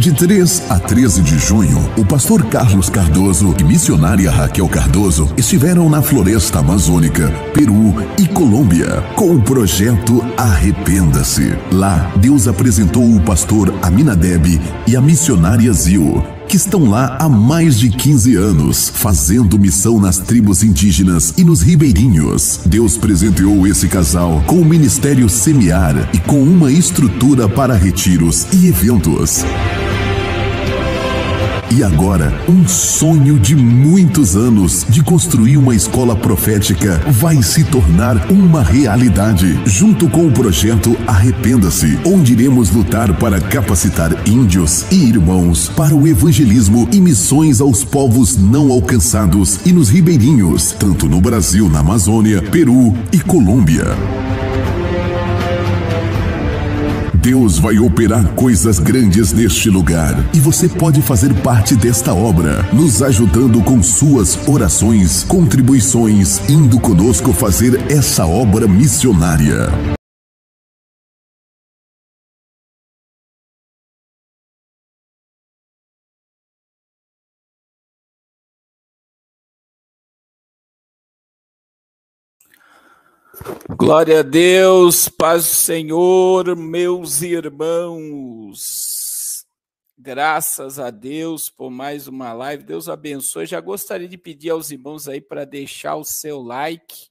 De 3 a 13 de junho, o pastor Carlos Cardoso e missionária Raquel Cardoso estiveram na floresta amazônica, Peru e Colômbia, com o projeto Arrependa-se. Lá, Deus apresentou o pastor Aminadeb e a missionária Zil, que estão lá há mais de 15 anos, fazendo missão nas tribos indígenas e nos ribeirinhos. Deus presenteou esse casal com o ministério Semear e com uma estrutura para retiros e eventos. E agora, um sonho de muitos anos de construir uma escola profética vai se tornar uma realidade, junto com o projeto Arrependa-se, onde iremos lutar para capacitar índios e irmãos para o evangelismo e missões aos povos não alcançados e nos ribeirinhos, tanto no Brasil, na Amazônia, Peru e Colômbia. Deus vai operar coisas grandes neste lugar e você pode fazer parte desta obra, nos ajudando com suas orações, contribuições, indo conosco fazer essa obra missionária. Glória a Deus, paz do Senhor, meus irmãos. Graças a Deus por mais uma live. Deus abençoe. Já gostaria de pedir aos irmãos aí para deixar o seu like.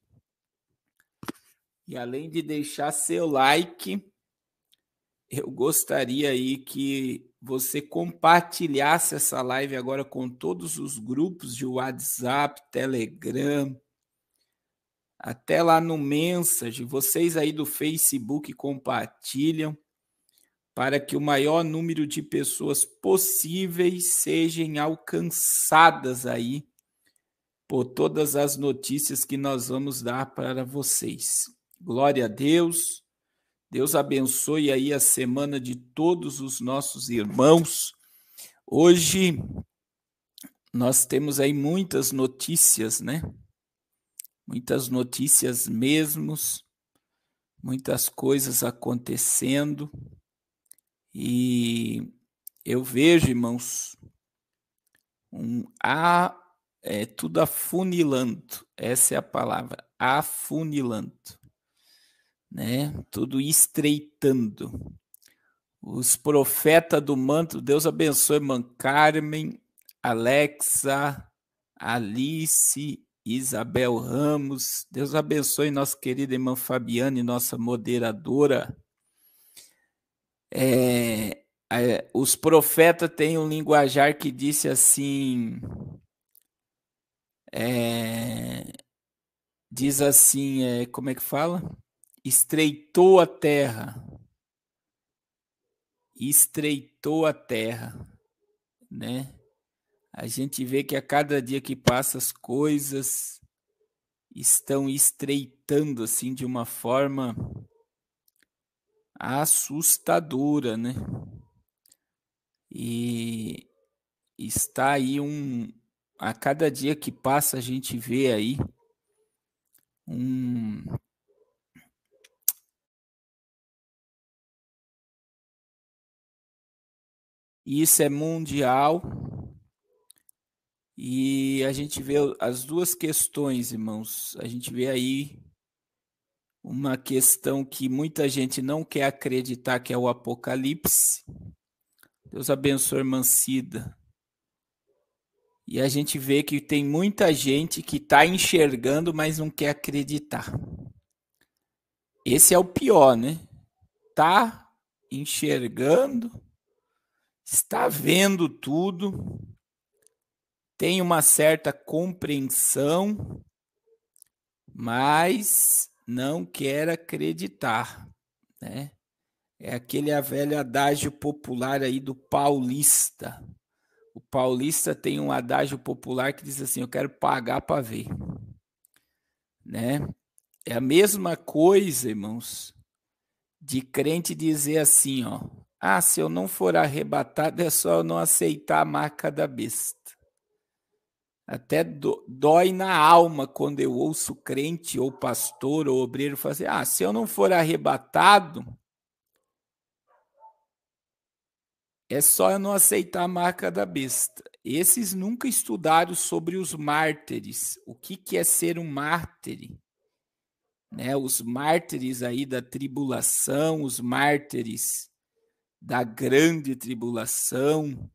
E além de deixar seu like, eu gostaria aí que você compartilhasse essa live agora com todos os grupos de WhatsApp, Telegram, até lá no Message, vocês aí do Facebook compartilham para que o maior número de pessoas possíveis sejam alcançadas aí por todas as notícias que nós vamos dar para vocês. Glória a Deus. Deus abençoe aí a semana de todos os nossos irmãos. Hoje nós temos aí muitas notícias, né? Muitas notícias mesmo, muitas coisas acontecendo, e eu vejo, irmãos, tudo afunilando, essa é a palavra, afunilando, né? Tudo estreitando. Os profetas do manto, Deus abençoe, irmã Carmen, Alexa, Alice, Isabel Ramos, Deus abençoe nossa querida irmã Fabiane, nossa moderadora. Os profetas têm um linguajar que disse assim, diz assim, como é que fala? Estreitou a terra, né? A gente vê que a cada dia que passa as coisas estão estreitando assim de uma forma assustadora, né? E está aí a cada dia que passa a gente vê aí isso é mundial. E a gente vê as duas questões, irmãos. A gente vê aí uma questão que muita gente não quer acreditar, que é o Apocalipse. Deus abençoe a irmã Cida. E a gente vê que tem muita gente que está enxergando, mas não quer acreditar. Esse é o pior, né? Está enxergando, está vendo tudo, tem uma certa compreensão, mas não quer acreditar, né? É aquele velho adágio popular aí do paulista. O paulista tem um adágio popular que diz assim, eu quero pagar para ver, né? É a mesma coisa, irmãos, de crente dizer assim, ó, se eu não for arrebatado é só eu não aceitar a marca da besta. Até dói na alma quando eu ouço crente ou pastor ou obreiro fazer, se eu não for arrebatado é só não aceitar a marca da besta. Esses nunca estudaram sobre os mártires. O que é ser um mártir? Né? Os mártires aí da tribulação, os mártires da grande tribulação,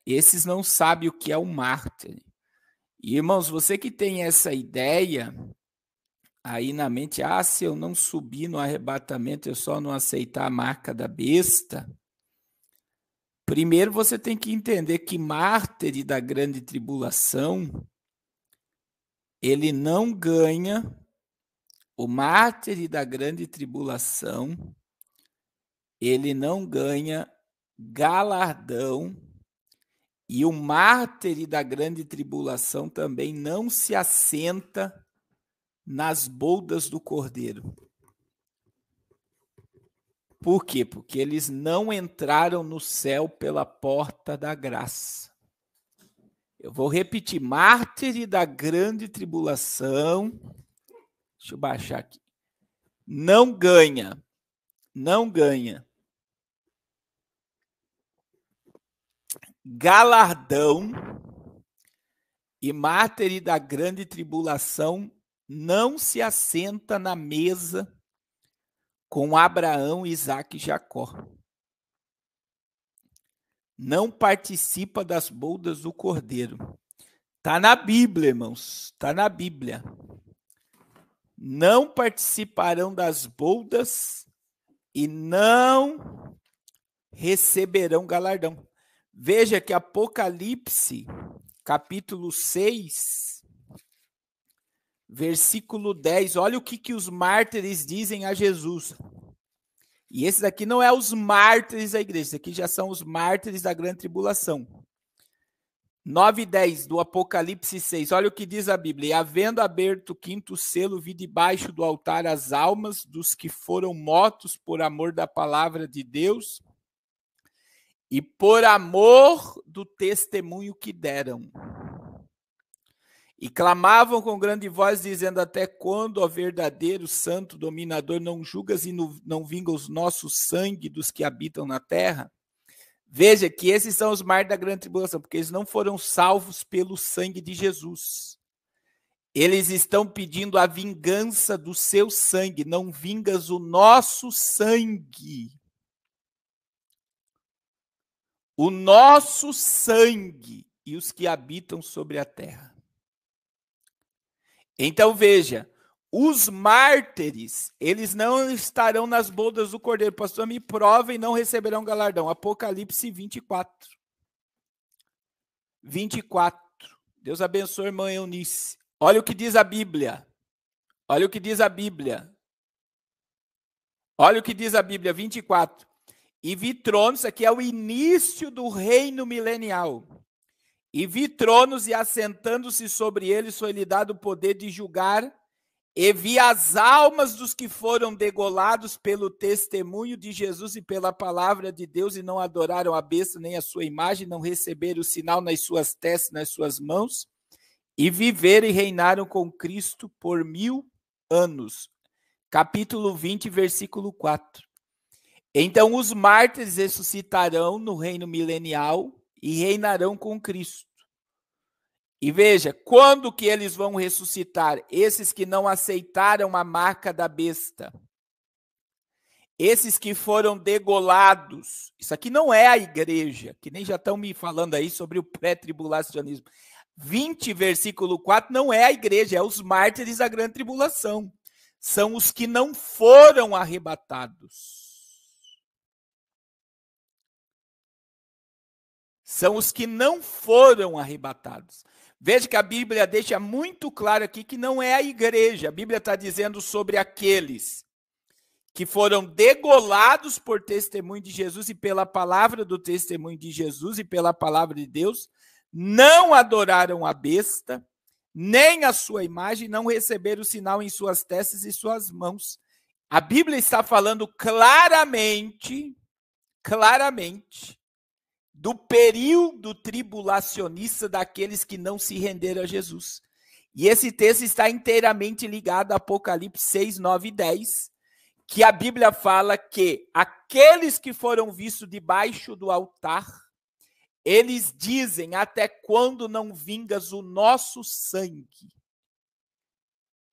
esses não sabem o que é um mártir. E, irmãos, você que tem essa ideia aí na mente, se eu não subir no arrebatamento, eu só não aceitar a marca da besta. Primeiro você tem que entender que mártir da grande tribulação, ele não ganha, o mártir da grande tribulação, ele não ganha galardão, e o mártir da grande tribulação também não se assenta nas boldas do Cordeiro. Por quê? Porque eles não entraram no céu pela porta da graça. Eu vou repetir, mártir da grande tribulação, deixa eu baixar aqui, não ganha galardão, e mártir da grande tribulação não se assenta na mesa com Abraão, Isaque e Jacó. Não participa das boldas do Cordeiro. Está na Bíblia, irmãos, está na Bíblia. Não participarão das boldas e não receberão galardão. Veja que Apocalipse, capítulo 6, versículo 10, olha o que os mártires dizem a Jesus. E esse daqui não é os mártires da igreja, esse aqui já são os mártires da grande tribulação. 9 e 10 do Apocalipse 6, olha o que diz a Bíblia. E havendo aberto o quinto selo, vi debaixo do altar as almas dos que foram mortos por amor da palavra de Deus e por amor do testemunho que deram. E clamavam com grande voz, dizendo: até quando, ó verdadeiro, santo, dominador, não julgas e não vingas o nosso sangue dos que habitam na terra? Veja que esses são os mártires da grande tribulação, porque eles não foram salvos pelo sangue de Jesus. Eles estão pedindo a vingança do seu sangue. Não vingas o nosso sangue. O nosso sangue e os que habitam sobre a terra. Então veja, os mártires, eles não estarão nas boldas do Cordeiro. Pastor, me prova e não receberão galardão. Apocalipse 24. 24. Deus abençoe a irmã Eunice. Olha o que diz a Bíblia. Olha o que diz a Bíblia. Olha o que diz a Bíblia, 24. E vi tronos, aqui é o início do reino milenial. E vi tronos, e assentando-se sobre eles foi-lhe dado o poder de julgar. E vi as almas dos que foram degolados pelo testemunho de Jesus e pela palavra de Deus, e não adoraram a besta nem a sua imagem, não receberam o sinal nas suas testas, nas suas mãos, e viveram e reinaram com Cristo por 1000 anos. Capítulo 20, versículo 4. Então os mártires ressuscitarão no reino milenial e reinarão com Cristo. E veja, quando que eles vão ressuscitar? Esses que não aceitaram a marca da besta. Esses que foram degolados. Isso aqui não é a igreja, que nem já estão me falando aí sobre o pré-tribulacionismo. 20, versículo 4, não é a igreja, é os mártires da grande tribulação. São os que não foram arrebatados. São os que não foram arrebatados. Veja que a Bíblia deixa muito claro aqui que não é a igreja. A Bíblia está dizendo sobre aqueles que foram degolados por testemunho de Jesus e pela palavra do testemunho de Jesus e pela palavra de Deus, não adoraram a besta, nem a sua imagem, não receberam o sinal em suas testas e suas mãos. A Bíblia está falando claramente, do período tribulacionista daqueles que não se renderam a Jesus. E esse texto está inteiramente ligado a Apocalipse 6, 9 e 10, que a Bíblia fala que aqueles que foram vistos debaixo do altar, eles dizem: até quando não vingas o nosso sangue?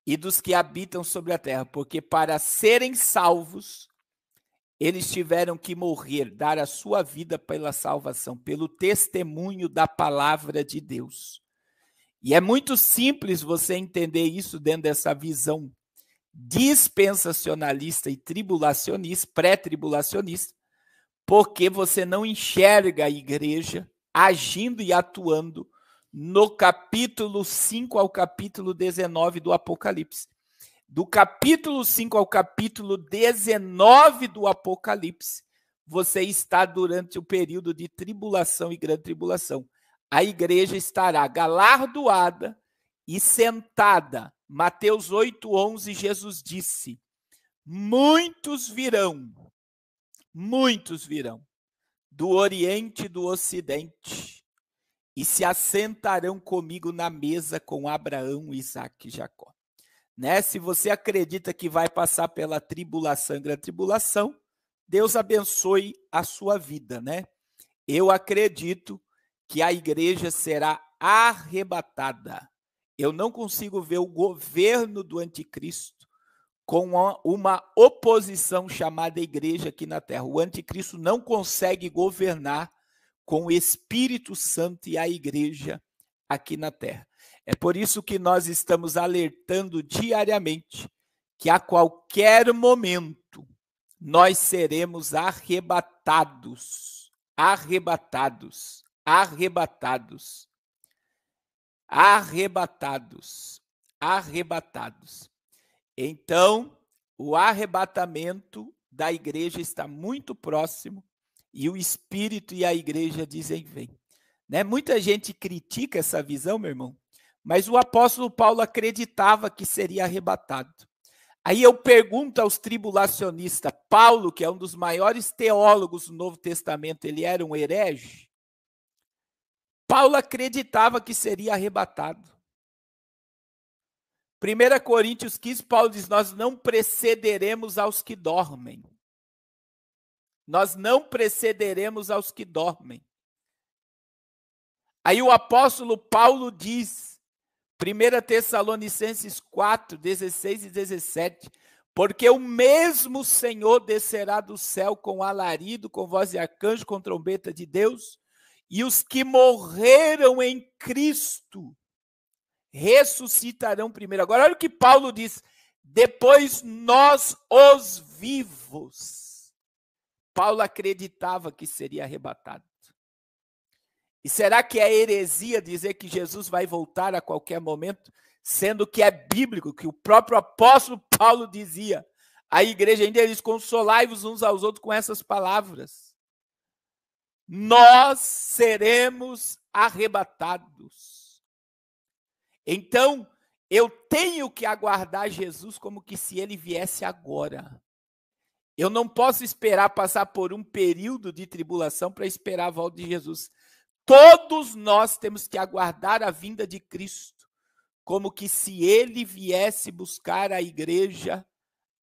E dos que habitam sobre a terra, porque para serem salvos, eles tiveram que morrer, dar a sua vida pela salvação, pelo testemunho da palavra de Deus. E é muito simples você entender isso dentro dessa visão dispensacionalista e tribulacionista, pré-tribulacionista, porque você não enxerga a igreja agindo e atuando no capítulo 5 ao capítulo 19 do Apocalipse. Do capítulo 5 ao capítulo 19 do Apocalipse, você está durante o período de tribulação e grande tribulação. A igreja estará galardoada e sentada. Mateus 8:11, Jesus disse: muitos virão do Oriente e do Ocidente, e se assentarão comigo na mesa com Abraão, Isaque e Jacó. Né? Se você acredita que vai passar pela tribulação e grande tribulação, Deus abençoe a sua vida, né? Eu acredito que a igreja será arrebatada. Eu não consigo ver o governo do anticristo com uma oposição chamada igreja aqui na terra. O anticristo não consegue governar com o Espírito Santo e a igreja aqui na terra. É por isso que nós estamos alertando diariamente que a qualquer momento nós seremos arrebatados, arrebatados, arrebatados, arrebatados, arrebatados. Então, o arrebatamento da igreja está muito próximo e o Espírito e a igreja dizem: vem. Né? Muita gente critica essa visão, meu irmão, mas o apóstolo Paulo acreditava que seria arrebatado. Aí eu pergunto aos tribulacionistas, Paulo, que é um dos maiores teólogos do Novo Testamento, ele era um herege? Paulo acreditava que seria arrebatado. 1 Coríntios 15, Paulo diz: nós não precederemos aos que dormem. Nós não precederemos aos que dormem. Aí o apóstolo Paulo diz, 1 Tessalonicenses 4, 16 e 17, porque o mesmo Senhor descerá do céu com alarido, com voz de arcanjo, com trombeta de Deus, e os que morreram em Cristo ressuscitarão primeiro. Agora, olha o que Paulo diz: depois nós, os vivos. Paulo acreditava que seria arrebatado. E será que é heresia dizer que Jesus vai voltar a qualquer momento, sendo que é bíblico, que o próprio apóstolo Paulo dizia? A igreja ainda diz: consolai-vos uns aos outros com essas palavras. Nós seremos arrebatados. Então, eu tenho que aguardar Jesus como que se ele viesse agora. Eu não posso esperar passar por um período de tribulação para esperar a volta de Jesus. Todos nós temos que aguardar a vinda de Cristo, como que se ele viesse buscar a igreja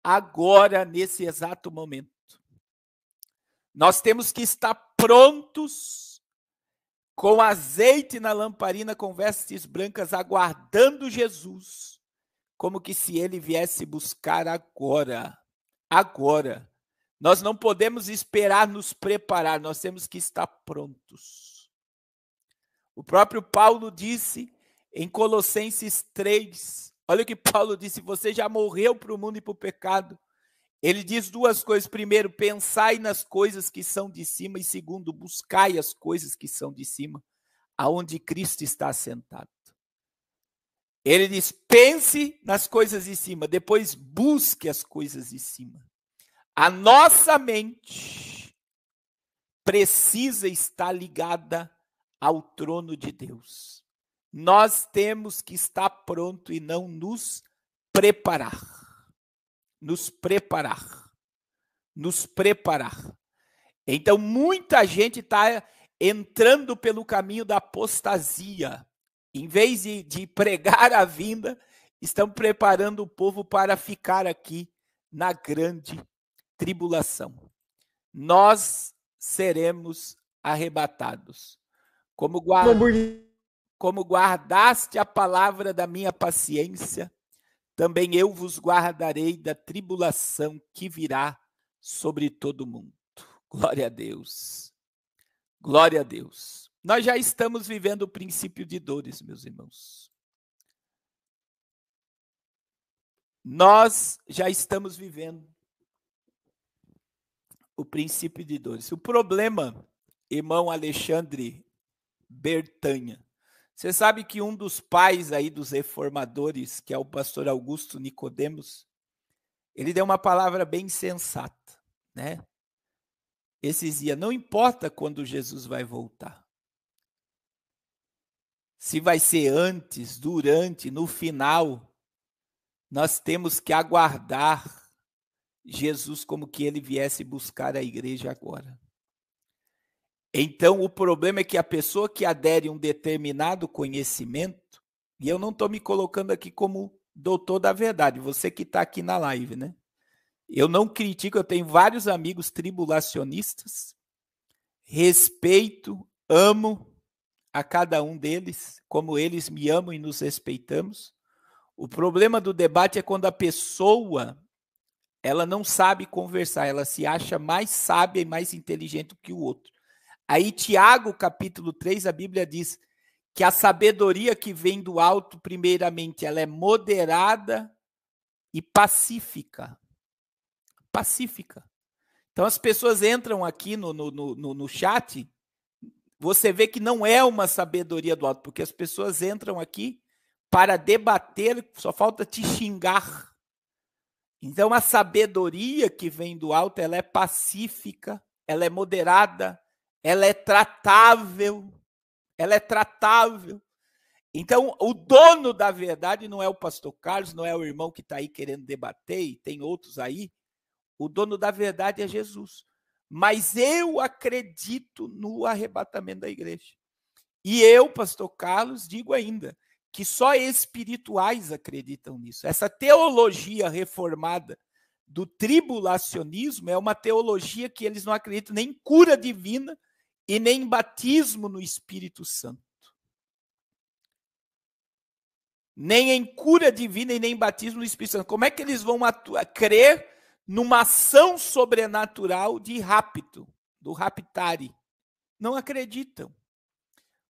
agora, nesse exato momento. Nós temos que estar prontos, com azeite na lamparina, com vestes brancas, aguardando Jesus, como que se ele viesse buscar agora. Agora. Nós não podemos esperar nos preparar, nós temos que estar prontos. O próprio Paulo disse em Colossenses 3, olha o que Paulo disse: você já morreu para o mundo e para o pecado. Ele diz duas coisas: primeiro, pensai nas coisas que são de cima, e segundo, buscai as coisas que são de cima, aonde Cristo está assentado. Ele diz: pense nas coisas de cima, depois busque as coisas de cima. A nossa mente precisa estar ligada ao trono de Deus. Nós temos que estar pronto e não nos preparar. Nos preparar. Nos preparar. Então, muita gente está entrando pelo caminho da apostasia. Em vez de pregar a vinda, estão preparando o povo para ficar aqui na grande tribulação. Nós seremos arrebatados. Como guardaste a palavra da minha paciência, também eu vos guardarei da tribulação que virá sobre todo mundo. Glória a Deus. Glória a Deus. Nós já estamos vivendo o princípio de dores, meus irmãos. Nós já estamos vivendo o princípio de dores. O problema, irmão Alexandre Bertanha, você sabe que um dos pais aí dos reformadores, que é o pastor Augusto Nicodemos, ele deu uma palavra bem sensata, né? Esses dias, não importa quando Jesus vai voltar. Se vai ser antes, durante, no final, nós temos que aguardar Jesus como que ele viesse buscar a igreja agora. Então, o problema é que a pessoa que adere a um determinado conhecimento, e eu não estou me colocando aqui como doutor da verdade, você que está aqui na live, né? Eu não critico, eu tenho vários amigos tribulacionistas, respeito, amo a cada um deles, como eles me amam e nos respeitamos. O problema do debate é quando a pessoa, ela não sabe conversar, ela se acha mais sábia e mais inteligente que o outro. Aí, Tiago, capítulo 3, a Bíblia diz que a sabedoria que vem do alto, primeiramente, ela é moderada e pacífica. Pacífica. Então, as pessoas entram aqui no chat, você vê que não é uma sabedoria do alto, porque as pessoas entram aqui para debater, só falta te xingar. Então, a sabedoria que vem do alto, ela é pacífica, ela é moderada, ela é tratável, ela é tratável. Então, o dono da verdade não é o pastor Carlos, não é o irmão que está aí querendo debater, e tem outros aí. O dono da verdade é Jesus. Mas eu acredito no arrebatamento da igreja. E eu, pastor Carlos, digo ainda que só espirituais acreditam nisso. Essa teologia reformada do tribulacionismo é uma teologia que eles não acreditam nem em cura divina e nem em batismo no Espírito Santo. Nem em cura divina e nem em batismo no Espírito Santo. Como é que eles vão crer numa ação sobrenatural de rapto, do raptare? Não acreditam.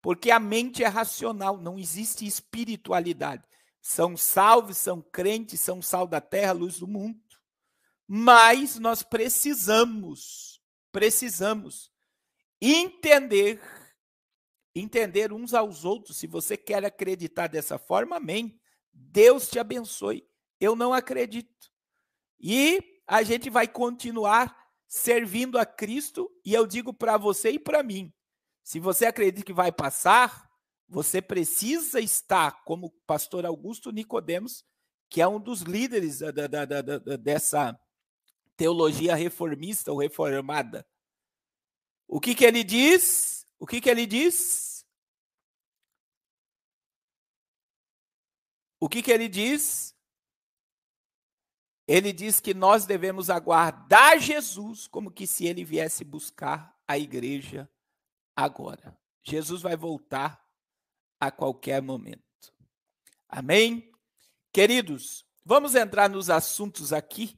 Porque a mente é racional, não existe espiritualidade. São salvos, são crentes, são sal da terra, luz do mundo. Mas nós precisamos entender uns aos outros. Se você quer acreditar dessa forma, amém. Deus te abençoe. Eu não acredito. E a gente vai continuar servindo a Cristo, e eu digo para você e para mim, se você acredita que vai passar, você precisa estar, como o pastor Augusto Nicodemos, que é um dos líderes dessa teologia reformista ou reformada. O que ele diz? O que ele diz? O que ele diz? Ele diz que nós devemos aguardar Jesus como que se ele viesse buscar a igreja agora. Jesus vai voltar a qualquer momento. Amém? Queridos, vamos entrar nos assuntos aqui.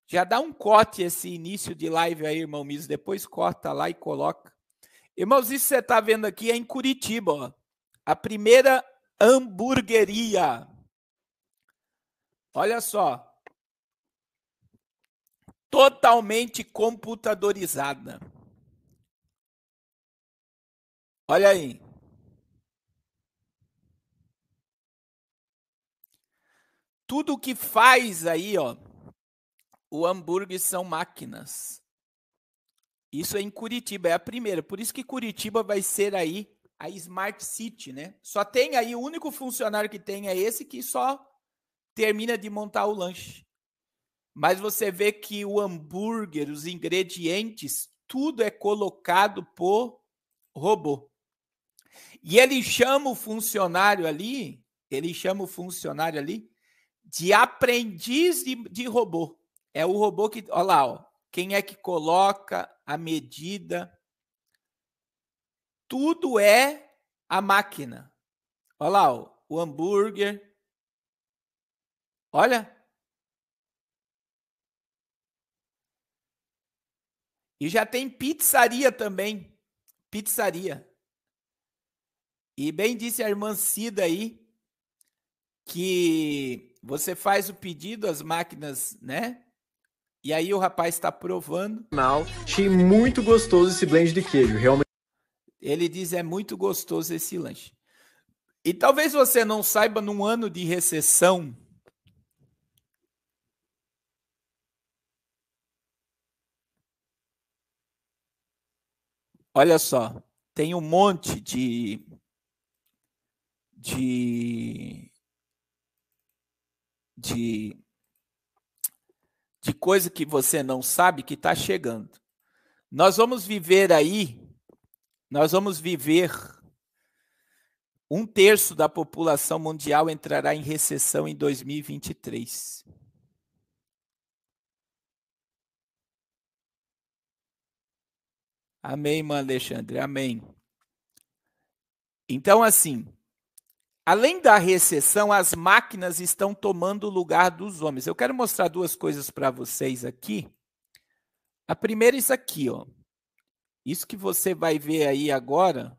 Já dá um corte esse início de live aí, irmão Miso. Depois corta lá e coloca. Irmãos, isso que você está vendo aqui é em Curitiba, ó. A primeira hamburgueria. Olha só. Totalmente computadorizada. Olha aí. Tudo que faz aí, ó, o hambúrguer são máquinas. Isso é em Curitiba, é a primeira. Por isso que Curitiba vai ser aí a Smart City, né? Só tem aí, o único funcionário que tem é esse que só termina de montar o lanche. Mas você vê que o hambúrguer, os ingredientes, tudo é colocado por robô. E ele chama o funcionário ali de aprendiz de robô. É o robô que... Olha lá, ó. Quem é que coloca a medida? Tudo é a máquina. Olha lá, ó, o hambúrguer. Olha. E já tem pizzaria também. Pizzaria. E bem disse a irmã Cida aí, que você faz o pedido, as máquinas, né? E aí o rapaz está provando. Achei muito gostoso esse blend de queijo, realmente. Ele diz, é muito gostoso esse lanche. E talvez você não saiba, num ano de recessão, olha só, tem um monte de coisa que você não sabe que está chegando. Nós vamos viver 1/3 da população mundial entrará em recessão em 2023. Amém, irmã Alexandre, amém. Então, assim, além da recessão, as máquinas estão tomando o lugar dos homens. Eu quero mostrar duas coisas para vocês aqui. A primeira é isso aqui, ó. Isso que você vai ver aí agora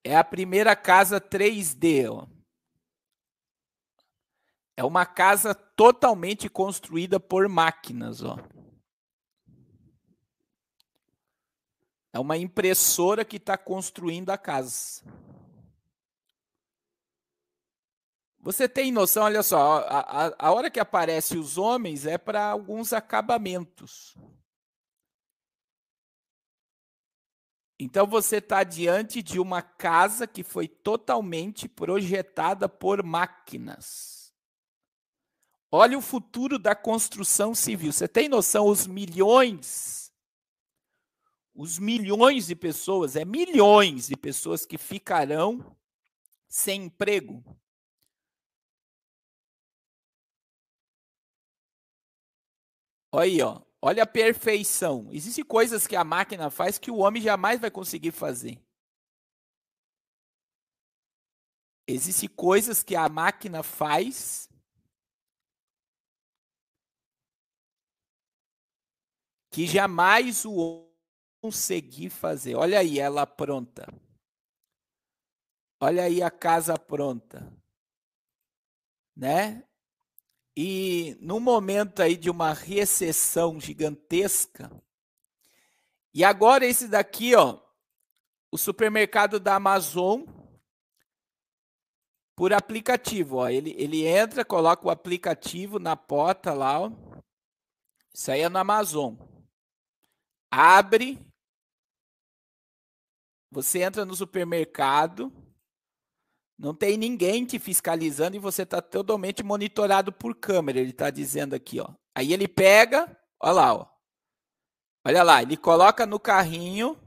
é a primeira casa 3D, ó. É uma casa totalmente construída por máquinas, ó. É uma impressora que está construindo a casa. Você tem noção, olha só, a hora que aparece os homens é para alguns acabamentos. Então você está diante de uma casa que foi totalmente projetada por máquinas. Olha o futuro da construção civil. Você tem noção, os milhões de pessoas, milhões de pessoas que ficarão sem emprego. Olha aí, ó. Olha a perfeição. Existem coisas que a máquina faz que o homem jamais vai conseguir fazer. Existem coisas que a máquina faz que jamais o homem conseguir fazer. Olha aí ela pronta. Olha aí a casa pronta. Né? E no momento aí de uma recessão gigantesca, e agora esse daqui, ó, o supermercado da Amazon, por aplicativo, ó, ele entra, coloca o aplicativo na porta lá, ó, isso aí é no Amazon, abre, você entra no supermercado, não tem ninguém te fiscalizando e você está totalmente monitorado por câmera. Ele está dizendo aqui, ó. Aí ele pega, olha lá, ó. Olha lá, ele coloca no carrinho.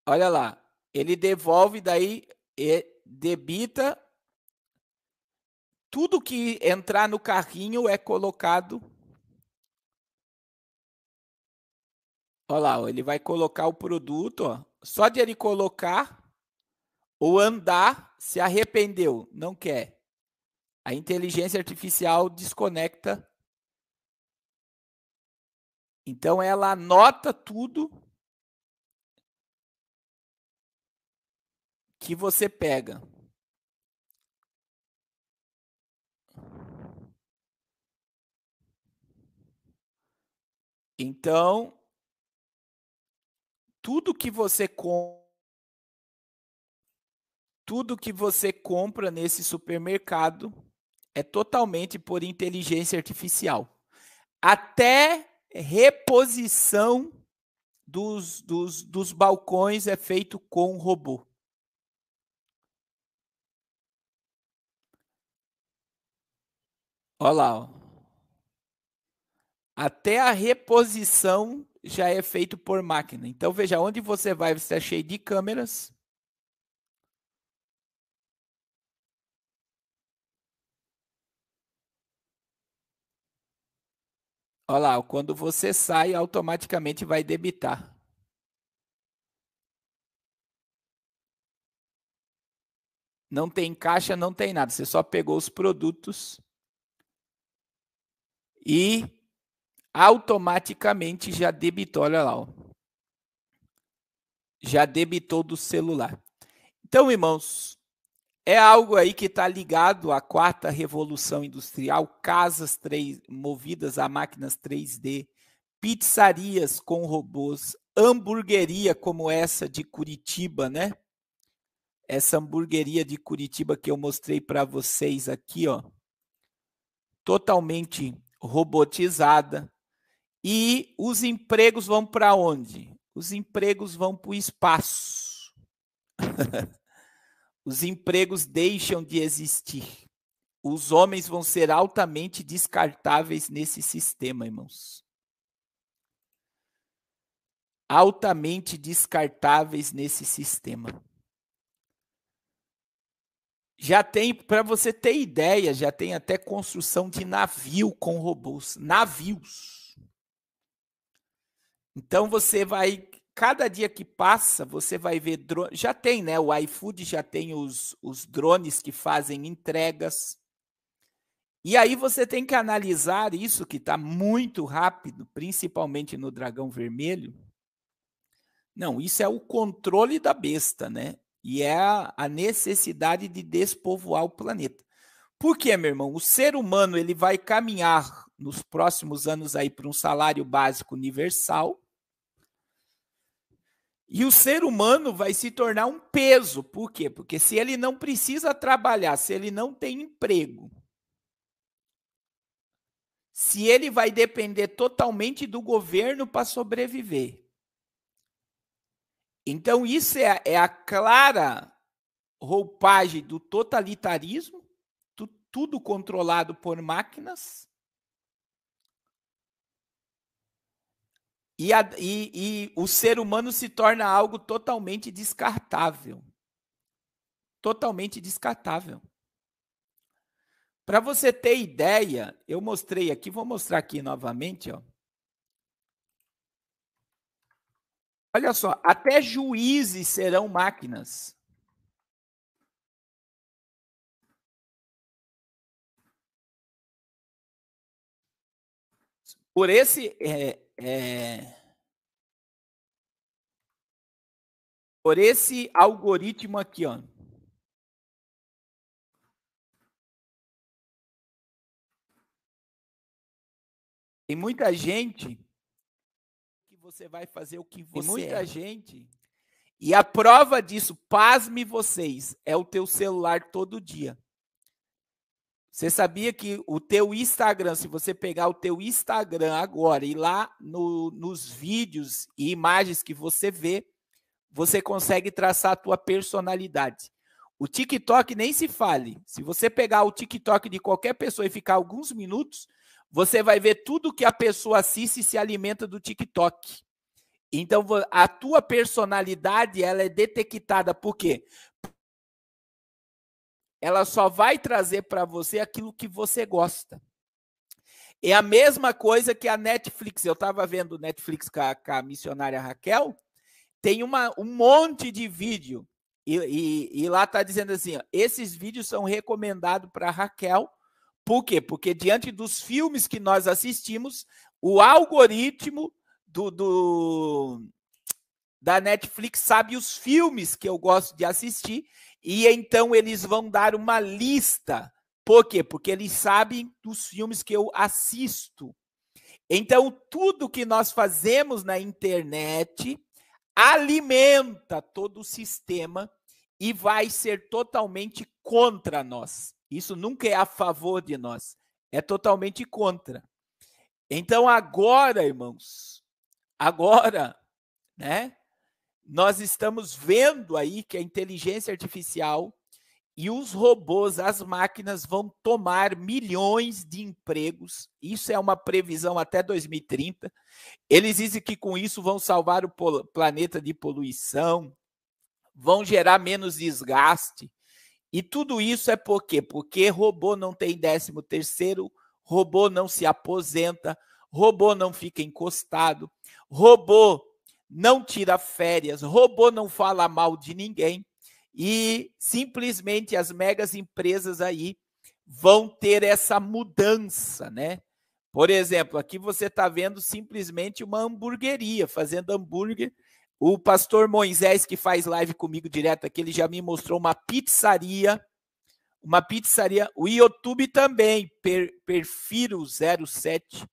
Olha lá, ele devolve, daí debita. Tudo que entrar no carrinho é colocado. Olha lá, ó, ele vai colocar o produto, ó. Só de ele colocar ou andar, se arrependeu, não quer. A inteligência artificial desconecta. Então ela anota tudo que você pega. Então, tudo que você compra nesse supermercado é totalmente por inteligência artificial. Até reposição dos balcões é feito com robô. Olha lá, ó. Até a reposição já é feito por máquina. Então, veja, onde você vai, você está cheio de câmeras. Olha lá, quando você sai, automaticamente vai debitar. Não tem caixa, não tem nada. Você só pegou os produtos e automaticamente já debitou. Olha lá, ó. Já debitou do celular. Então, irmãos, é algo aí que está ligado à quarta revolução industrial, casas movidas a máquinas 3D, pizzarias com robôs, hamburgueria como essa de Curitiba, né? Essa hamburgueria de Curitiba que eu mostrei para vocês aqui, ó, totalmente robotizada. E os empregos vão para onde? Os empregos vão para o espaço. Os empregos deixam de existir. Os homens vão ser altamente descartáveis nesse sistema, irmãos. Altamente descartáveis nesse sistema. Já tem, para você ter ideia, já tem até construção de navio com robôs. Navios. Então você vai, cada dia que passa, você vai ver drones. Já tem, né? O iFood já tem os drones que fazem entregas. E aí você tem que analisar isso que está muito rápido, principalmente no Dragão Vermelho. Não, isso é o controle da besta, né? E é a necessidade de despovoar o planeta. Por quê, meu irmão? O ser humano ele vai caminhar nos próximos anos aí para um salário básico universal. E o ser humano vai se tornar um peso. Por quê? Porque se ele não precisa trabalhar, se ele não tem emprego, se ele vai depender totalmente do governo para sobreviver. Então, isso é a clara roupagem do totalitarismo, tudo controlado por máquinas. E o ser humano se torna algo totalmente descartável. Totalmente descartável. Para você ter ideia, eu mostrei aqui, vou mostrar aqui novamente, ó. Olha só, até juízes serão máquinas. Por esse por esse algoritmo aqui, ó. Tem muita gente que você vai fazer o que você Tem muita gente. E a prova disso, pasme vocês, é o teu celular todo dia. Você sabia que o teu Instagram, se você pegar o teu Instagram agora e ir lá nos vídeos e imagens que você vê, você consegue traçar a tua personalidade. O TikTok nem se fale. Se você pegar o TikTok de qualquer pessoa e ficar alguns minutos, você vai ver tudo que a pessoa assiste e se alimenta do TikTok. Então, a tua personalidade, ela é detectada por quê? Ela só vai trazer para você aquilo que você gosta. É a mesma coisa que a Netflix. Eu estava vendo Netflix com a missionária Raquel, tem um monte de vídeo, e lá está dizendo assim, ó, esses vídeos são recomendados para Raquel. Por quê? Porque diante dos filmes que nós assistimos, o algoritmo da Netflix sabe os filmes que eu gosto de assistir, e então eles vão dar uma lista. Por quê? Porque eles sabem dos filmes que eu assisto. Então, tudo que nós fazemos na internet alimenta todo o sistema e vai ser totalmente contra nós. Isso nunca é a favor de nós, é totalmente contra. Então, agora, irmãos, né, nós estamos vendo aí que a inteligência artificial e os robôs, as máquinas vão tomar milhões de empregos. Isso é uma previsão até 2030. Eles dizem que com isso vão salvar o planeta de poluição, vão gerar menos desgaste. E tudo isso é por quê? Porque robô não tem 13º, robô não se aposenta, robô não fica encostado, robô não tira férias, robô não fala mal de ninguém e simplesmente as megas empresas aí vão ter essa mudança, né? Por exemplo, aqui você está vendo simplesmente uma hamburgueria, fazendo hambúrguer. O pastor Moisés, que faz live comigo direto aqui, ele já me mostrou uma pizzaria. O YouTube também, Perfiro07.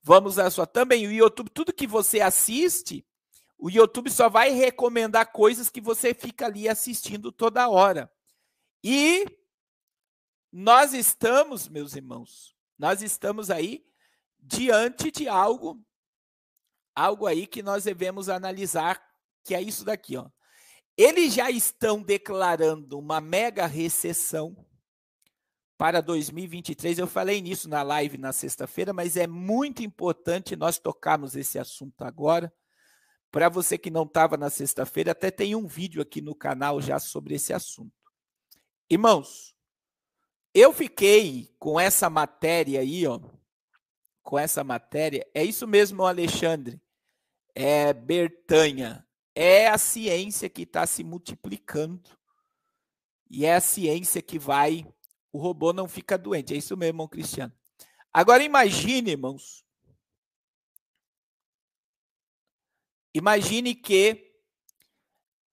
Vamos lá só, também o YouTube, tudo que você assiste, o YouTube só vai recomendar coisas que você fica ali assistindo toda hora. E nós estamos, meus irmãos, nós estamos aí diante de algo aí que nós devemos analisar, que é isso daqui, ó. Eles já estão declarando uma mega recessão para 2023. Eu falei nisso na live na sexta-feira, mas é muito importante nós tocarmos esse assunto agora. Para você que não estava na sexta-feira, até tem um vídeo aqui no canal já sobre esse assunto. Irmãos, eu fiquei com essa matéria aí, ó. Com essa matéria, é isso mesmo, Alexandre. É Bertanha. É a ciência que está se multiplicando. E é a ciência que vai... O robô não fica doente. É isso mesmo, irmão Cristiano. Agora imagine, irmãos. Imagine que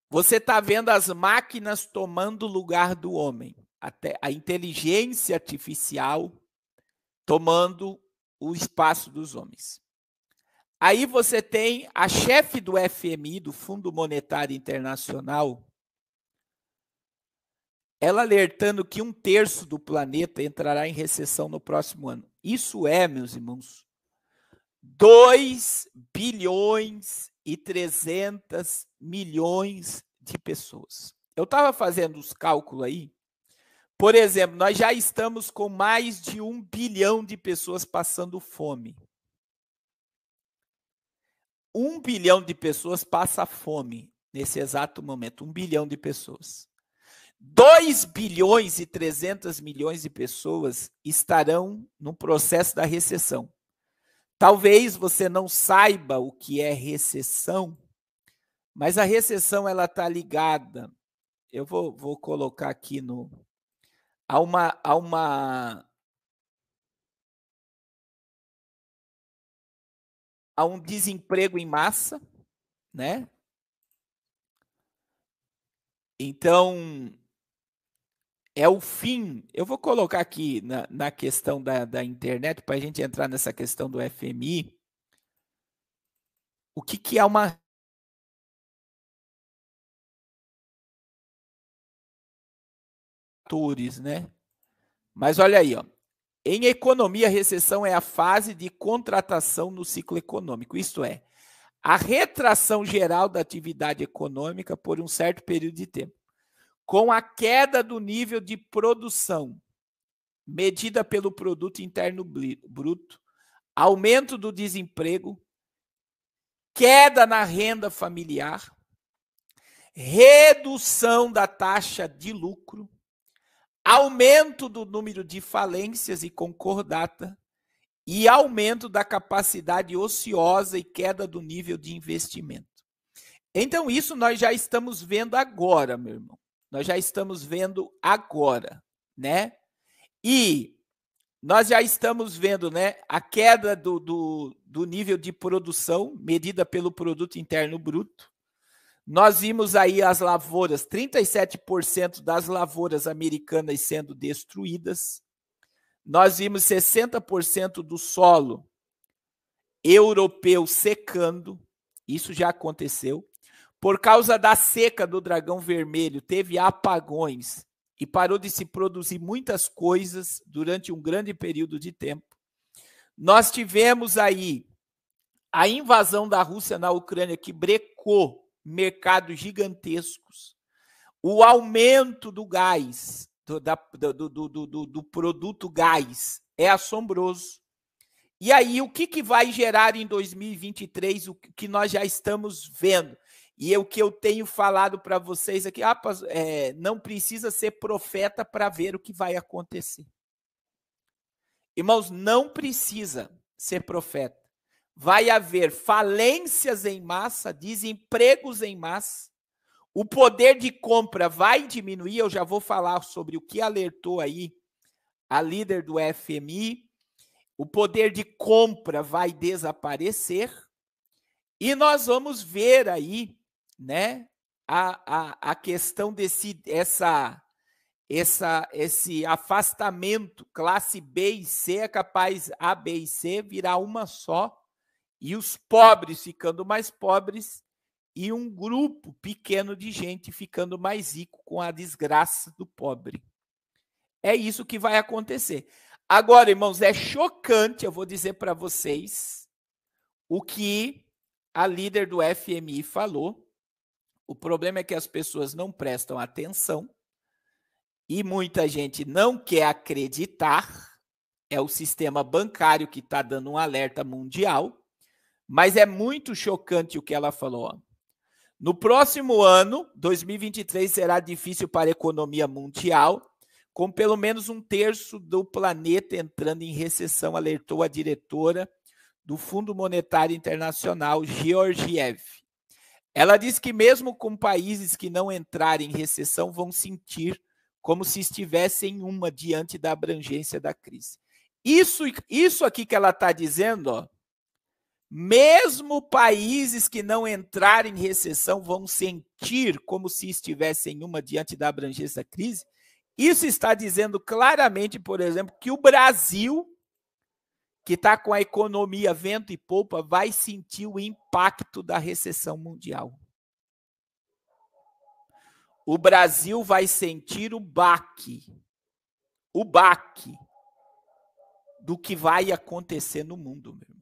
você está vendo as máquinas tomando o lugar do homem. Até a inteligência artificial tomando o espaço dos homens. Aí você tem a chefe do FMI, do Fundo Monetário Internacional, ela alertando que 1/3 do planeta entrará em recessão no próximo ano. Isso é, meus irmãos, 2 bilhões e 300 milhões de pessoas. Eu estava fazendo os cálculos aí. Por exemplo, nós já estamos com mais de 1 bilhão de pessoas passando fome. 1 bilhão de pessoas passa fome nesse exato momento. 1 bilhão de pessoas. 2 bilhões e 300 milhões de pessoas estarão no processo da recessão. Talvez você não saiba o que é recessão, mas a recessão ela está ligada. Eu vou colocar aqui a um desemprego em massa, né? Então, é o fim. Eu vou colocar aqui na questão da internet, para a gente entrar nessa questão do FMI, o que é uma... né? Mas olha aí, ó. Em economia, a recessão é a fase de contratação no ciclo econômico, isto é, a retração geral da atividade econômica por um certo período de tempo, com a queda do nível de produção, medida pelo produto interno bruto, aumento do desemprego, queda na renda familiar, redução da taxa de lucro, aumento do número de falências e concordata e aumento da capacidade ociosa e queda do nível de investimento. Então, isso nós já estamos vendo agora, meu irmão. Nós já estamos vendo agora, né? E nós já estamos vendo, né, a queda do nível de produção medida pelo produto interno bruto. Nós vimos aí as lavouras, 37% das lavouras americanas sendo destruídas. Nós vimos 60% do solo europeu secando. Isso já aconteceu. Por causa da seca do dragão vermelho, teve apagões e parou de se produzir muitas coisas durante um grande período de tempo. Nós tivemos aí a invasão da Rússia na Ucrânia, que brecou mercados gigantescos, o aumento do gás, do produto gás, é assombroso. E aí, o que vai gerar em 2023, o que nós já estamos vendo? E o que eu tenho falado para vocês aqui, não precisa ser profeta para ver o que vai acontecer. Irmãos, não precisa. ser profeta. Vai haver falências em massa, desempregos em massa, o poder de compra vai diminuir, eu já vou falar sobre o que alertou aí a líder do FMI, o poder de compra vai desaparecer, e nós vamos ver aí, né, a questão esse afastamento, classe B e C é capaz, A, B e C, virar uma só, e os pobres ficando mais pobres, e um grupo pequeno de gente ficando mais rico com a desgraça do pobre. É isso que vai acontecer. Agora, irmãos, é chocante, eu vou dizer para vocês, o que a líder do FMI falou. O problema é que as pessoas não prestam atenção e muita gente não quer acreditar. É o sistema bancário que está dando um alerta mundial, mas é muito chocante o que ela falou. No próximo ano, 2023, será difícil para a economia mundial, com pelo menos um terço do planeta entrando em recessão, alertou a diretora do Fundo Monetário Internacional, Georgieva. Ela disse que mesmo com países que não entrarem em recessão, vão sentir como se estivessem em uma diante da abrangência da crise. Isso aqui que ela está dizendo, ó, mesmo países que não entrarem em recessão vão sentir como se estivessem em uma diante da abrangência da crise. Isso está dizendo claramente, por exemplo, que o Brasil, que está com a economia vento e popa, vai sentir o impacto da recessão mundial. O Brasil vai sentir o baque do que vai acontecer no mundo, meu irmão.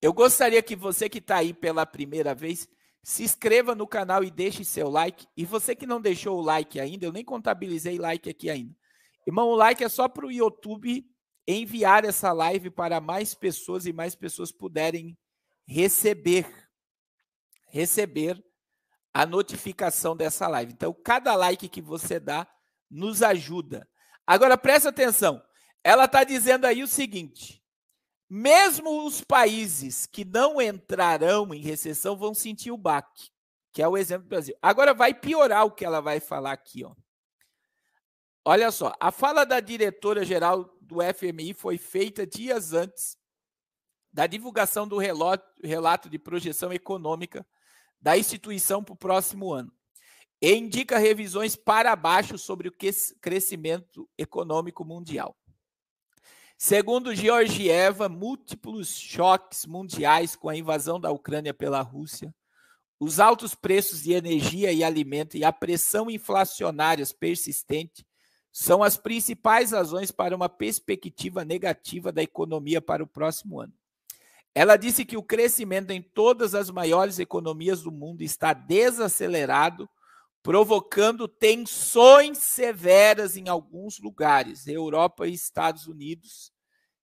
Eu gostaria que você que está aí pela primeira vez, se inscreva no canal e deixe seu like. E você que não deixou o like ainda, eu nem contabilizei like aqui ainda. Irmão, o like é só para o YouTube enviar essa live para mais pessoas e mais pessoas puderem receber a notificação dessa live. Então, cada like que você dá nos ajuda. Agora, presta atenção. Ela está dizendo aí o seguinte: mesmo os países que não entrarão em recessão vão sentir o baque, que é o exemplo do Brasil. Agora vai piorar o que ela vai falar aqui, ó. Olha só, a fala da diretora-geral do FMI foi feita dias antes da divulgação do relato de projeção econômica da instituição para o próximo ano. E indica revisões para baixo sobre o crescimento econômico mundial. Segundo Georgieva, múltiplos choques mundiais com a invasão da Ucrânia pela Rússia, os altos preços de energia e alimento e a pressão inflacionária persistente são as principais razões para uma perspectiva negativa da economia para o próximo ano. Ela disse que o crescimento em todas as maiores economias do mundo está desacelerado, provocando tensões severas em alguns lugares. Europa e Estados Unidos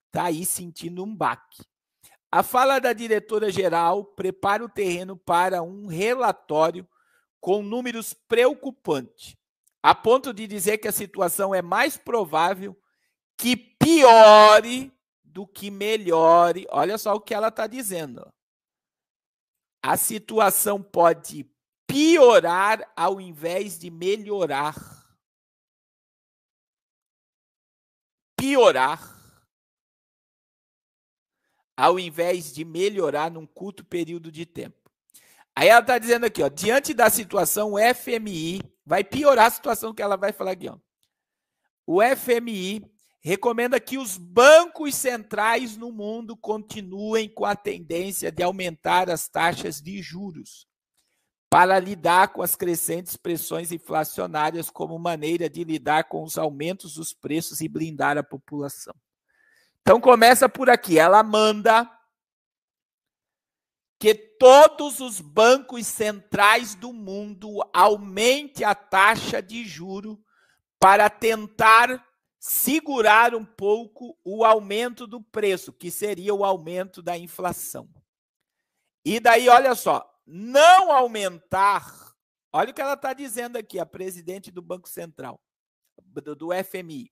está aí sentindo um baque. A fala da diretora-geral prepara o terreno para um relatório com números preocupantes, a ponto de dizer que a situação é mais provável que piore do que melhore. Olha só o que ela está dizendo. A situação pode piorar ao invés de melhorar. Piorar ao invés de melhorar num curto período de tempo. Aí ela está dizendo aqui, ó, diante da situação, o FMI vai piorar a situação que ela vai falar aqui, ó. O FMI recomenda que os bancos centrais no mundo continuem com a tendência de aumentar as taxas de juros para lidar com as crescentes pressões inflacionárias como maneira de lidar com os aumentos dos preços e blindar a população. Então começa por aqui, ela manda que todos os bancos centrais do mundo aumentem a taxa de juro para tentar segurar um pouco o aumento do preço, que seria o aumento da inflação. E daí, olha só, não aumentar, olha o que ela está dizendo aqui, a presidente do Banco Central, do FMI.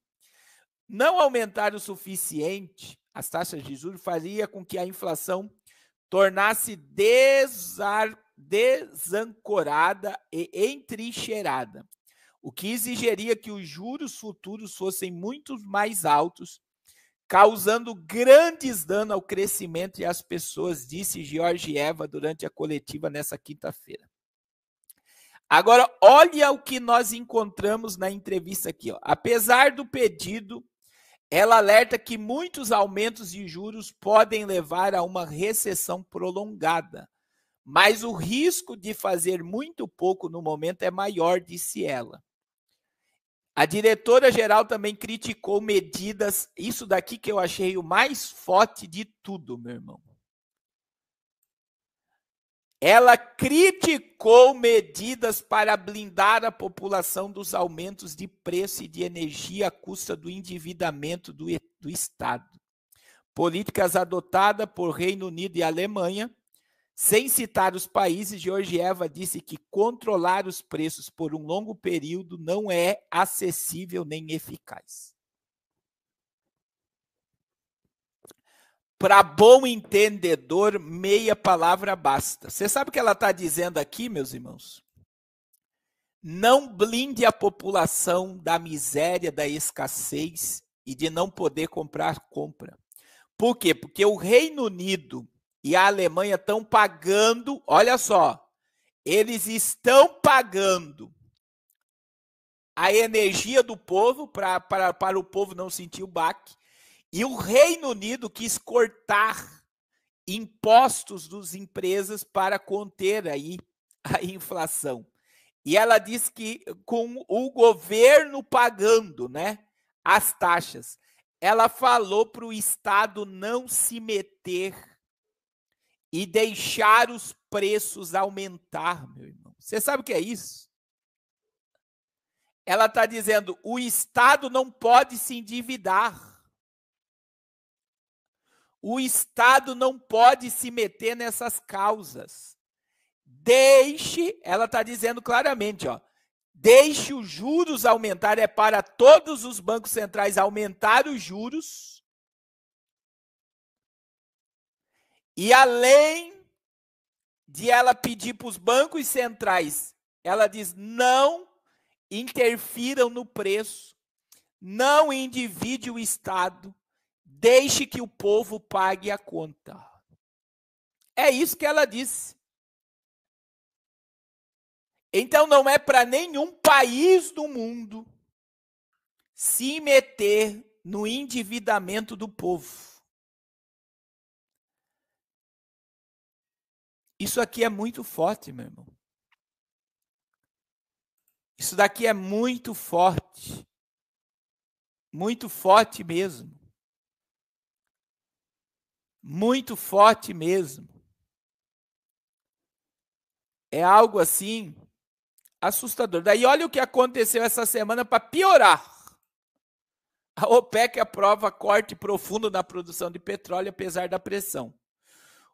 Não aumentar o suficiente as taxas de juros faria com que a inflação tornasse desancorada e entrincheirada, o que exigiria que os juros futuros fossem muito mais altos, causando grandes danos ao crescimento e às pessoas, disse Georgieva durante a coletiva nessa quinta-feira. Agora, olha o que nós encontramos na entrevista aqui. Ó. Apesar do pedido, ela alerta que muitos aumentos de juros podem levar a uma recessão prolongada, mas o risco de fazer muito pouco no momento é maior, disse ela. A diretora-geral também criticou medidas, isso daqui que eu achei o mais forte de tudo, meu irmão. Ela criticou medidas para blindar a população dos aumentos de preço e de energia à custa do endividamento do Estado. Políticas adotadas por Reino Unido e Alemanha, sem citar os países, Georgieva disse que controlar os preços por um longo período não é acessível nem eficaz. Para bom entendedor, meia palavra basta. Você sabe o que ela está dizendo aqui, meus irmãos? Não blinde a população da miséria, da escassez e de não poder comprar compra. Por quê? Porque o Reino Unido e a Alemanha estão pagando, olha só, eles estão pagando a energia do povo para o povo não sentir o baque. E o Reino Unido quis cortar impostos das empresas para conter aí a inflação. E ela diz que com o governo pagando, né, as taxas, ela falou para o Estado não se meter e deixar os preços aumentar, meu irmão. Você sabe o que é isso? Ela está dizendo, o Estado não pode se endividar. O Estado não pode se meter nessas causas. Deixe, ela está dizendo claramente, ó, deixe os juros aumentar, é para todos os bancos centrais aumentar os juros. E além de ela pedir para os bancos centrais, ela diz, não interfiram no preço, não endivide o Estado, deixe que o povo pague a conta. É isso que ela disse. Então não é para nenhum país do mundo se meter no endividamento do povo. Isso aqui é muito forte, meu irmão. Isso daqui é muito forte. Muito forte mesmo. Muito forte mesmo. É algo assim assustador. Daí olha o que aconteceu essa semana para piorar. A OPEC aprova corte profundo na produção de petróleo apesar da pressão.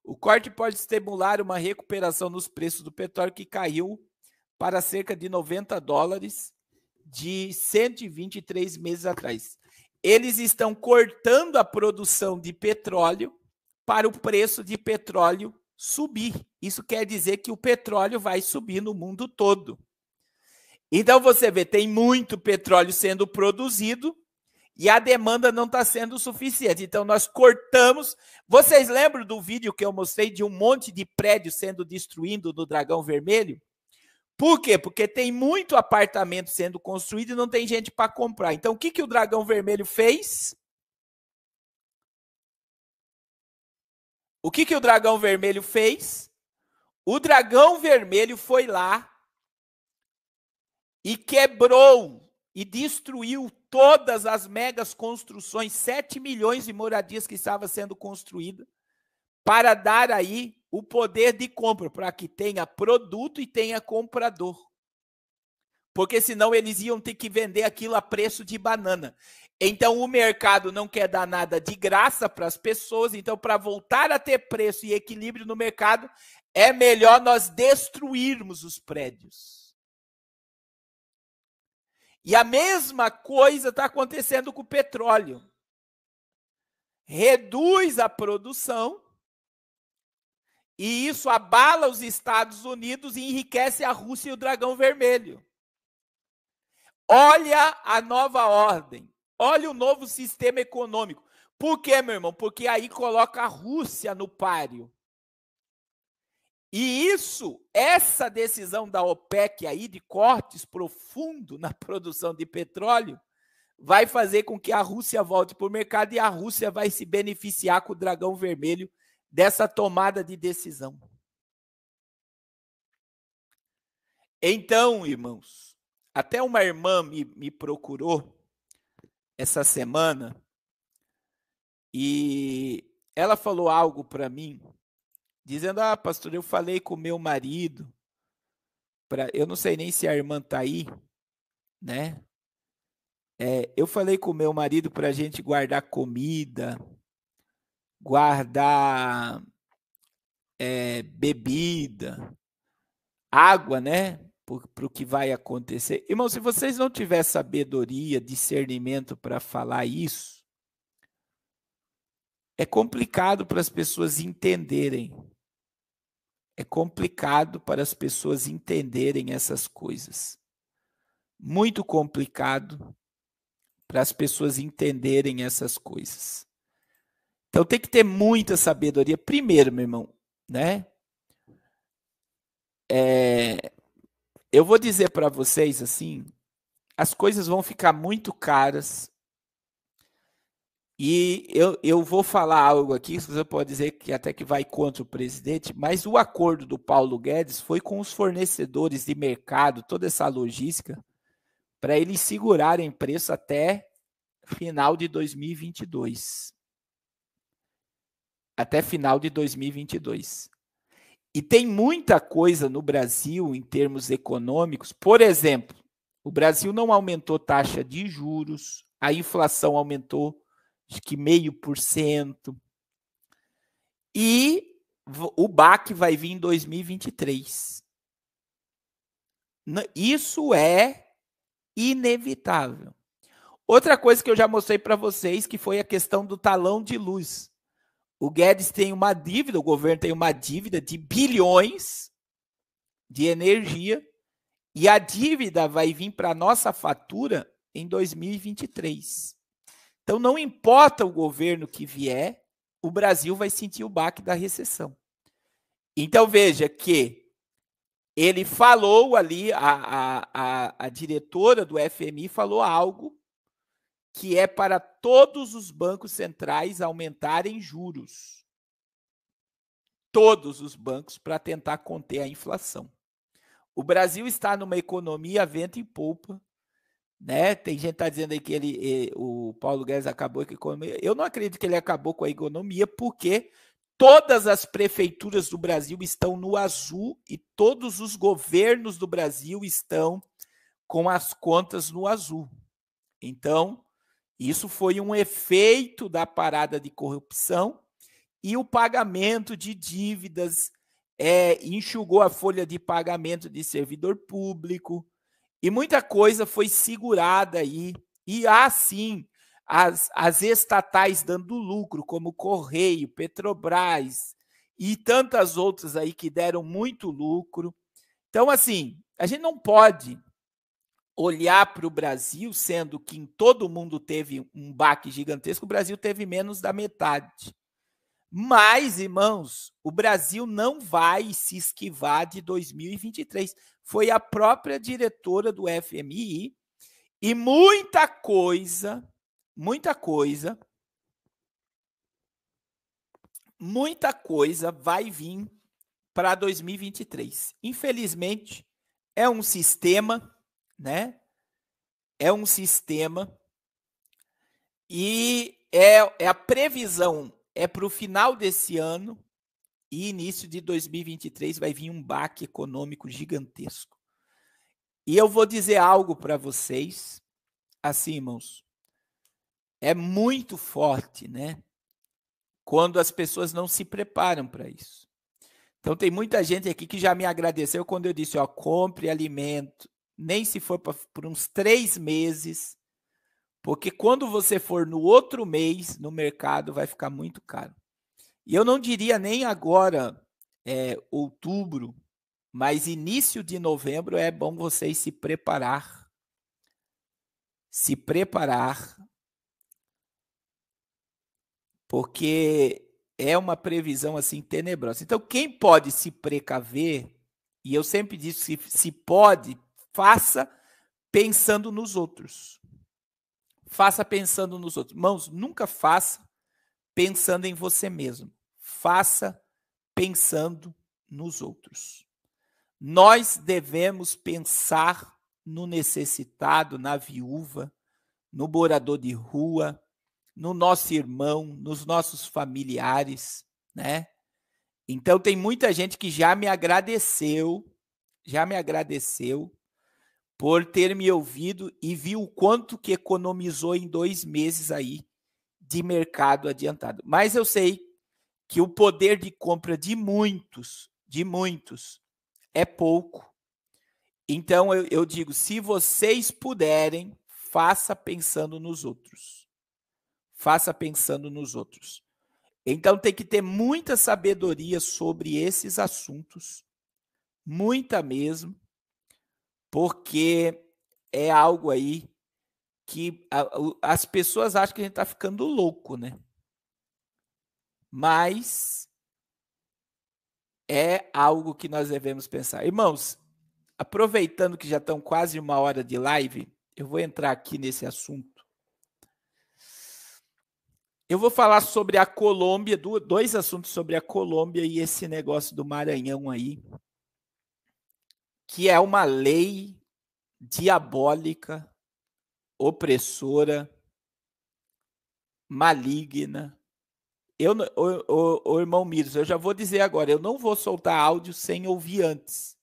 O corte pode estimular uma recuperação nos preços do petróleo que caiu para cerca de $90 de 123 meses atrás. Eles estão cortando a produção de petróleo para o preço de petróleo subir. Isso quer dizer que o petróleo vai subir no mundo todo. Então você vê, tem muito petróleo sendo produzido e a demanda não está sendo suficiente. Então nós cortamos. Vocês lembram do vídeo que eu mostrei de um monte de prédios sendo destruído no Dragão Vermelho? Por quê? Porque tem muito apartamento sendo construído e não tem gente para comprar. Então o que o Dragão Vermelho fez? O que o Dragão Vermelho fez? O Dragão Vermelho foi lá e quebrou e destruiu todas as megas construções, 7 milhões de moradias que estavam sendo construídas, para dar aí o poder de compra, para que tenha produto e tenha comprador. Porque senão eles iam ter que vender aquilo a preço de banana. Então o mercado não quer dar nada de graça para as pessoas, então para voltar a ter preço e equilíbrio no mercado, é melhor nós destruirmos os prédios. E a mesma coisa está acontecendo com o petróleo. Reduz a produção e isso abala os Estados Unidos e enriquece a Rússia e o Dragão Vermelho. Olha a nova ordem. Olha o novo sistema econômico. Por quê, meu irmão? Porque aí coloca a Rússia no páreo. E essa decisão da OPEC aí de cortes profundo na produção de petróleo vai fazer com que a Rússia volte para o mercado e a Rússia vai se beneficiar com o Dragão Vermelho dessa tomada de decisão. Então, irmãos, até uma irmã me procurou essa semana e ela falou algo para mim, dizendo, pastor, eu falei com meu marido, eu não sei nem se a irmã está aí, né? Eu falei com meu marido para a gente guardar comida, guardar bebida, água, né? Para o que vai acontecer. Irmão, se vocês não tiverem sabedoria, discernimento para falar isso, é complicado para as pessoas entenderem. É complicado para as pessoas entenderem essas coisas. Muito complicado para as pessoas entenderem essas coisas. Então tem que ter muita sabedoria. Primeiro, meu irmão, né? Eu vou dizer para vocês assim, as coisas vão ficar muito caras. E eu vou falar algo aqui, você pode dizer que até que vai contra o presidente, mas o acordo do Paulo Guedes foi com os fornecedores de mercado, toda essa logística, para eles segurarem preço até final de 2022. Até final de 2022. E tem muita coisa no Brasil em termos econômicos. Por exemplo, o Brasil não aumentou taxa de juros, a inflação aumentou acho que 0,5%. E o baque vai vir em 2023. Isso é inevitável. Outra coisa que eu já mostrei para vocês, que foi a questão do talão de luz. O Guedes tem uma dívida, o governo tem uma dívida de bilhões de energia, e a dívida vai vir para a nossa fatura em 2023. Então, não importa o governo que vier, o Brasil vai sentir o baque da recessão. Então, veja que ele falou ali, a diretora do FMI falou algo que é para todos os bancos centrais aumentarem juros. Todos os bancos, para tentar conter a inflação. O Brasil está numa economia a vento em polpa, né? Tem gente que está dizendo aí que o Paulo Guedes acabou com a economia. Eu não acredito que ele acabou com a economia, porque todas as prefeituras do Brasil estão no azul e todos os governos do Brasil estão com as contas no azul. Então, isso foi um efeito da parada de corrupção e o pagamento de dívidas enxugou a folha de pagamento de servidor público e muita coisa foi segurada aí. E sim, as estatais dando lucro, como Correio, Petrobras e tantas outras aí que deram muito lucro. Então, assim, a gente não pode olhar para o Brasil, sendo que em todo mundo teve um baque gigantesco, o Brasil teve menos da metade. Mas, irmãos, o Brasil não vai se esquivar de 2023. Foi a própria diretora do FMI e muita coisa vai vir para 2023. Infelizmente, é um sistema, né? É um sistema e a previsão para o final desse ano e início de 2023 vai vir um baque econômico gigantesco. E eu vou dizer algo para vocês, assim, irmãos, é muito forte, né? Quando as pessoas não se preparam para isso. Então, tem muita gente aqui que já me agradeceu quando eu disse, compre alimento, nem se for por uns 3 meses, porque quando você for no outro mês no mercado vai ficar muito caro. E eu não diria nem agora, outubro, mas início de novembro é bom vocês se preparar. Se preparar, porque é uma previsão assim tenebrosa. Então, quem pode se precaver, e eu sempre disse, se pode, faça pensando nos outros. Faça pensando nos outros. Irmãos, nunca faça pensando em você mesmo. Faça pensando nos outros. Nós devemos pensar no necessitado, na viúva, no morador de rua, no nosso irmão, nos nossos familiares, né? Então tem muita gente que já me agradeceu por ter me ouvido e viu o quanto que economizou em 2 meses aí de mercado adiantado. Mas eu sei que o poder de compra de muitos é pouco. Então eu digo, se vocês puderem, faça pensando nos outros. Faça pensando nos outros. Então tem que ter muita sabedoria sobre esses assuntos, muita mesmo, porque é algo aí que as pessoas acham que a gente está ficando louco, né? Mas é algo que nós devemos pensar. Irmãos, aproveitando que já estão quase 1 hora de live, eu vou entrar aqui nesse assunto. Eu vou falar sobre a Colômbia, 2 assuntos sobre a Colômbia e esse negócio do Maranhão aí, que é uma lei diabólica, opressora, maligna. O irmão Miros, eu já vou dizer agora, eu não vou soltar áudio sem ouvir antes.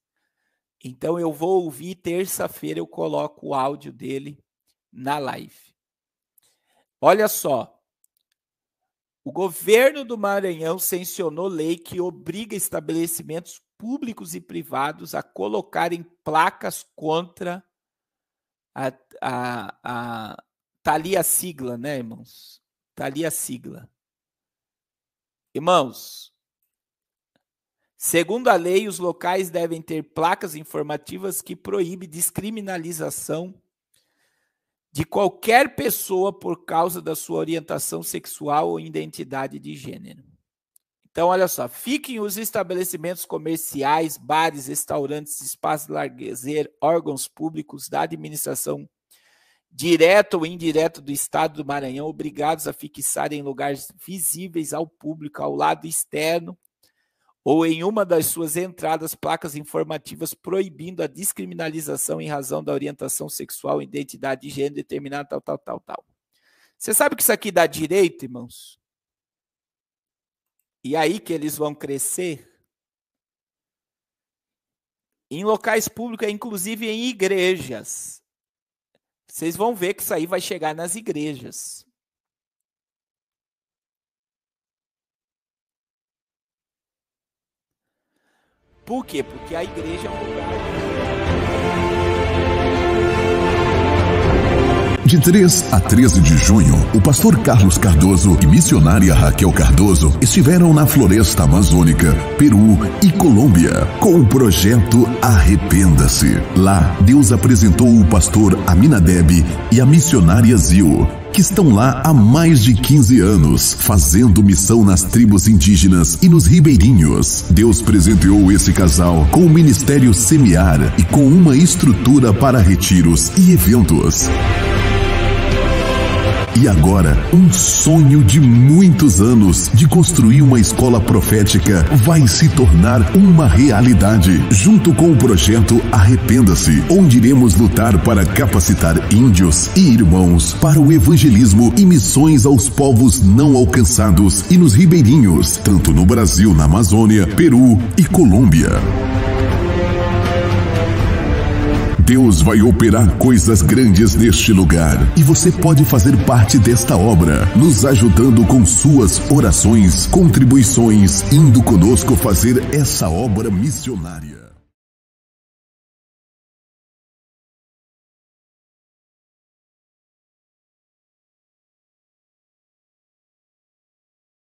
Então eu vou ouvir, terça-feira eu coloco o áudio dele na live. Olha só. O governo do Maranhão sancionou lei que obriga estabelecimentos públicos e privados a colocarem placas contra tá ali a sigla, né, irmãos? Tá ali a sigla. Irmãos, segundo a lei, os locais devem ter placas informativas que proíbem descriminalização de qualquer pessoa por causa da sua orientação sexual ou identidade de gênero. Então, olha só, fiquem os estabelecimentos comerciais, bares, restaurantes, espaços de lazer, órgãos públicos da administração direto ou indireto do Estado do Maranhão, obrigados a fixar em lugares visíveis ao público, ao lado externo, ou em uma das suas entradas, placas informativas proibindo a descriminalização em razão da orientação sexual, identidade de gênero determinada, tal. Você sabe que isso aqui dá direito, irmãos? E aí que eles vão crescer? Em locais públicos, inclusive em igrejas. Vocês vão ver que isso aí vai chegar nas igrejas. Por quê? Porque a igreja é um lugar... De 3 a 13 de junho, o pastor Carlos Cardoso e missionária Raquel Cardoso estiveram na floresta amazônica, Peru e Colômbia, com o projeto Arrependa-se. Lá, Deus apresentou o pastor Aminadeb e a missionária Zil, que estão lá há mais de 15 anos, fazendo missão nas tribos indígenas e nos ribeirinhos. Deus presenteou esse casal com o ministério Semear e com uma estrutura para retiros e eventos. E agora, um sonho de muitos anos de construir uma escola profética vai se tornar uma realidade, junto com o projeto Arrependa-se, onde iremos lutar para capacitar índios e irmãos para o evangelismo e missões aos povos não alcançados e nos ribeirinhos, tanto no Brasil, na Amazônia, Peru e Colômbia. Deus vai operar coisas grandes neste lugar e você pode fazer parte desta obra, nos ajudando com suas orações, contribuições, indo conosco fazer essa obra missionária.